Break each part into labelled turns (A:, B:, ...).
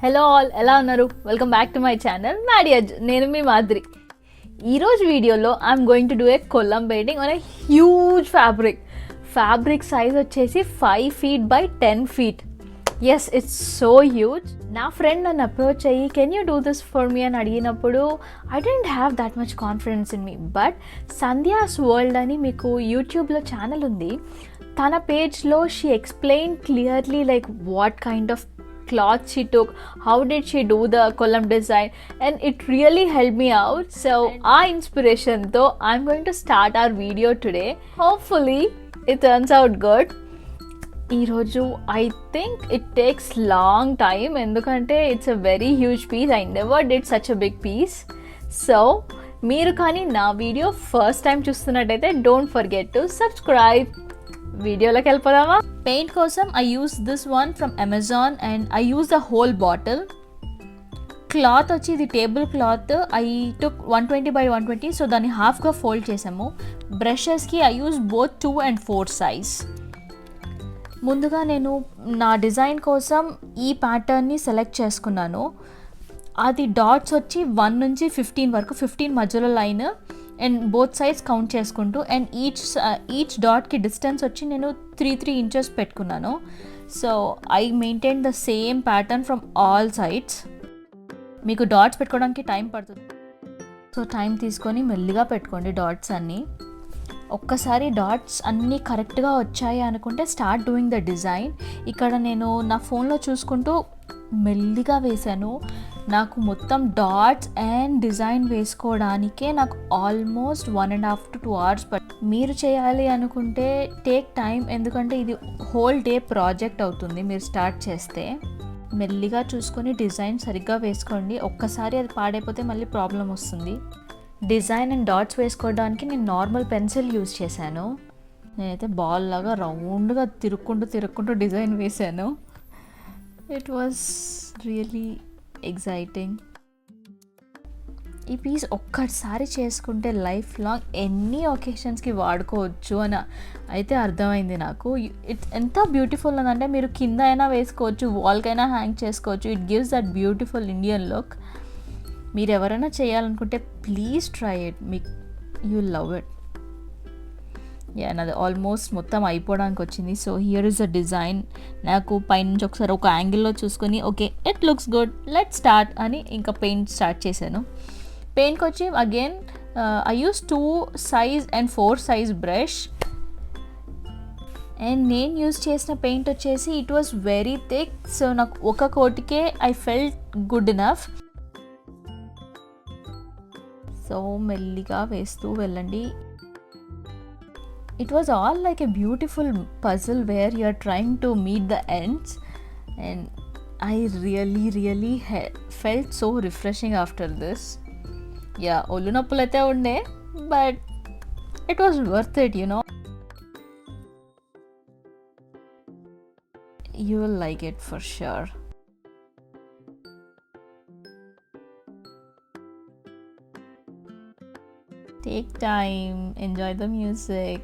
A: Hello all, ఎలా ఉన్నారు? Welcome back to my channel MaddyAjuu. నేను మీ మాధురి. ఈరోజు వీడియోలో I'm going to do a kolam painting on a huge fabric size వచ్చేసి 5 feet by 10 feet. Yes, it's so huge. నా ఫ్రెండ్ నన్ను అప్రోచ్ అయ్యి can you do this for me అని అడిగినప్పుడు I don't have that much confidence in me. But Sandhya's world అని మీకు యూట్యూబ్లో channel ఉంది. తన పేజ్లో she explain clearly like what kind of cloth she took, how did she do the Kolam design, and it really helped me out. So our inspiration though, I'm going to start our video today. Hopefully it turns out good. ఈరోజు I think it takes long time, ఎందుకంటే it's a very huge piece. I never did such a big piece. So మీరు కానీ నా video first time చూస్తున్నట్టయితే don't forget to subscribe. వీడియోలోకి వెళ్ళిపోదామా? Paint కోసం I use this one from Amazon and I use the whole bottle. Cloth వచ్చి ఇది table cloth. I took 120 by 120, so దాన్ని హాఫ్గా ఫోల్డ్ చేసాము. బ్రషెస్కి I use both 2 and 4 size. ముందుగా నేను నా డిజైన్ కోసం ఈ ప్యాటర్న్ని సెలెక్ట్ చేసుకున్నాను. అది డాట్స్ వచ్చి 1 నుంచి 15 వరకు, 15 మధ్యలో line and both sides count చేసుకుంటూ, అండ్ ఈచ్ డాట్కి డిస్టెన్స్ వచ్చి నేను 3 inches పెట్టుకున్నాను. So I maintain the same pattern from all sides. మీకు డాట్స్ పెట్టుకోవడానికి టైం పడుతుంది, సో టైం తీసుకొని మెల్లిగా పెట్టుకోండి డాట్స్ అన్నీ. ఒక్కసారి డాట్స్ అన్నీ కరెక్ట్గా వచ్చాయి అనుకుంటే స్టార్ట్ డూయింగ్ ద డిజైన్. ఇక్కడ నేను నా ఫోన్లో చూసుకుంటూ మెల్లిగా వేశాను. నాకు మొత్తం డాట్స్ అండ్ డిజైన్ వేసుకోవడానికే నాకు ఆల్మోస్ట్ 1.5 to 2 hours మీరు చేయాలి అనుకుంటే టేక్ టైం, ఎందుకంటే ఇది హోల్ డే ప్రాజెక్ట్ అవుతుంది. మీరు స్టార్ట్ చేస్తే మెల్లిగా చూసుకొని డిజైన్ సరిగ్గా వేసుకోండి. ఒక్కసారి అది పాడైపోతే మళ్ళీ ప్రాబ్లం వస్తుంది. డిజైన్ అండ్ డాట్స్ వేసుకోవడానికి నేను నార్మల్ పెన్సిల్ యూజ్ చేశాను. నేనైతే బాల్ లాగా రౌండ్గా తిరుక్కుంటూ డిజైన్ వేశాను. It was really exciting. ఈ పీస్ ఒక్కసారి చేసుకుంటే లైఫ్ లాంగ్ ఎన్ని ఒకేషన్స్కి వాడుకోవచ్చు అని అయితే అర్థమైంది నాకు. ఇట్ ఎంత బ్యూటిఫుల్ ఉందంటే మీరు కింద అయినా వేసుకోవచ్చు, వాల్కైనా హ్యాంగ్ చేసుకోవచ్చు. It gives that beautiful Indian look. మీరు ఎవరైనా చేయాలనుకుంటే please try it, you love it. నాది ఆల్మోస్ట్ మొత్తం అయిపోవడానికి వచ్చింది. So here is a design. నాకు పైనుంచి ఒకసారి ఒక యాంగిల్లో చూసుకొని okay it looks good, let start అని ఇంకా పెయింట్ స్టార్ట్ చేశాను. పెయింట్కి వచ్చి again I use 2 size and 4 size brush. And నేను యూజ్ చేసిన పెయింట్ వచ్చేసి it was very thick. So నాకు ఒక కోటికే I felt good enough. So మెల్లిగా వేస్తూ వెళ్ళండి. It was all like a beautiful puzzle where you are trying to meet the ends, and I really felt so refreshing after this. Yeah, ollu noppulu aithe unde, but it was worth it, you know. You will like it for sure. Take time, enjoy the music.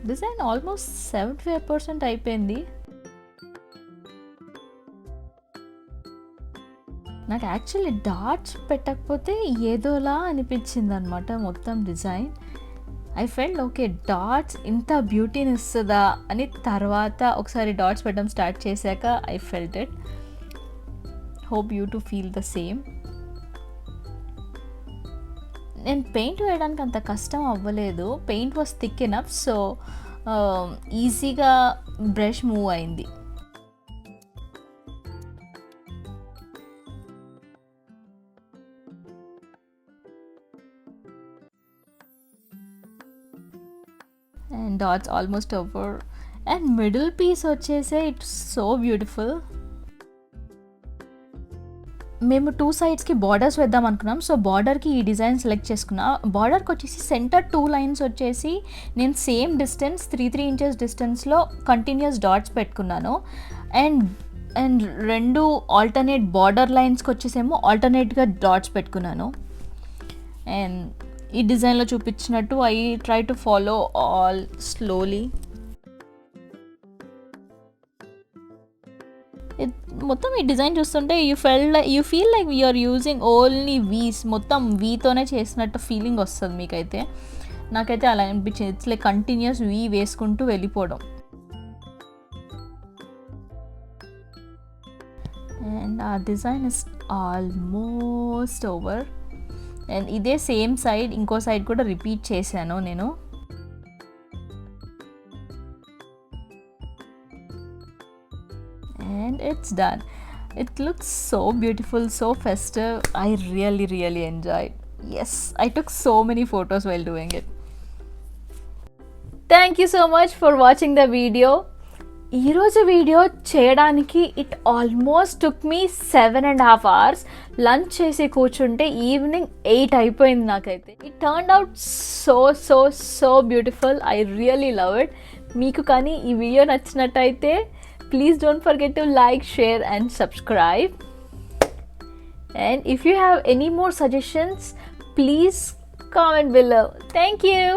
A: Design almost 75% అయిపోయింది. నాకు actually dots పెట్టకపోతే ఏదోలా అనిపించింది అనమాట మొత్తం design. I felt okay dots ఇంత బ్యూటీని ఇస్తుందా అని తర్వాత ఒకసారి డాట్స్ పెట్టడం స్టార్ట్ చేశాక I felt it. Hope you to feel the same. నేను పెయింట్ వేయడానికి అంత కష్టం అవ్వలేదు. Paint was thick enough, so ఈజీగా బ్రష్ మూవ్ అయింది. And dots almost over. And middle piece వచ్చేసే ఇట్స్ సో బ్యూటిఫుల్. మేము 2 sides బార్డర్స్ వేద్దాం అనుకున్నాం. సో బార్డర్కి ఈ డిజైన్ సెలెక్ట్ చేసుకున్నా. బార్డర్కి వచ్చేసి సెంటర్ 2 lines వచ్చేసి నేను సేమ్ డిస్టెన్స్ 3 inches డిస్టెన్స్లో కంటిన్యూస్ డాట్స్ పెట్టుకున్నాను. అండ్ 2 ఆల్టర్నేట్ బార్డర్ లైన్స్కి వచ్చేసేమో ఆల్టర్నేట్గా డాట్స్ పెట్టుకున్నాను. అండ్ ఈ డిజైన్లో చూపించినట్టు I try to follow all slowly. మొత్తం ఈ డిజైన్ చూస్తుంటే you feel like you're using only Vs, మొత్తం వీతోనే చేసినట్టు ఫీలింగ్ వస్తుంది మీకైతే. నాకైతే అలా అనిపించింది. ఇట్స్ లైక్ కంటిన్యూస్ వీ వేసుకుంటూ వెళ్ళిపోవడం. అండ్ ఆ design is almost over. And ఇదే సేమ్ సైడ్ ఇంకో సైడ్ కూడా రిపీట్ చేశాను నేను. And it's done. It looks so beautiful, so festive. I really enjoyed. Yes, I took so many photos while doing it. Thank you so much for watching the video. ఈరోజు video చేయడానికి it almost took me 7.5 hours. Lunch చేసి కూర్చుంటే evening 8 అయిపోయింది నాకైతే. It turned out so beautiful. I really love it. మీకు కానీ ఈ video నచ్చినట్టయితే please don't forget to like, share and subscribe. And if you have any more suggestions, please comment below. Thank you.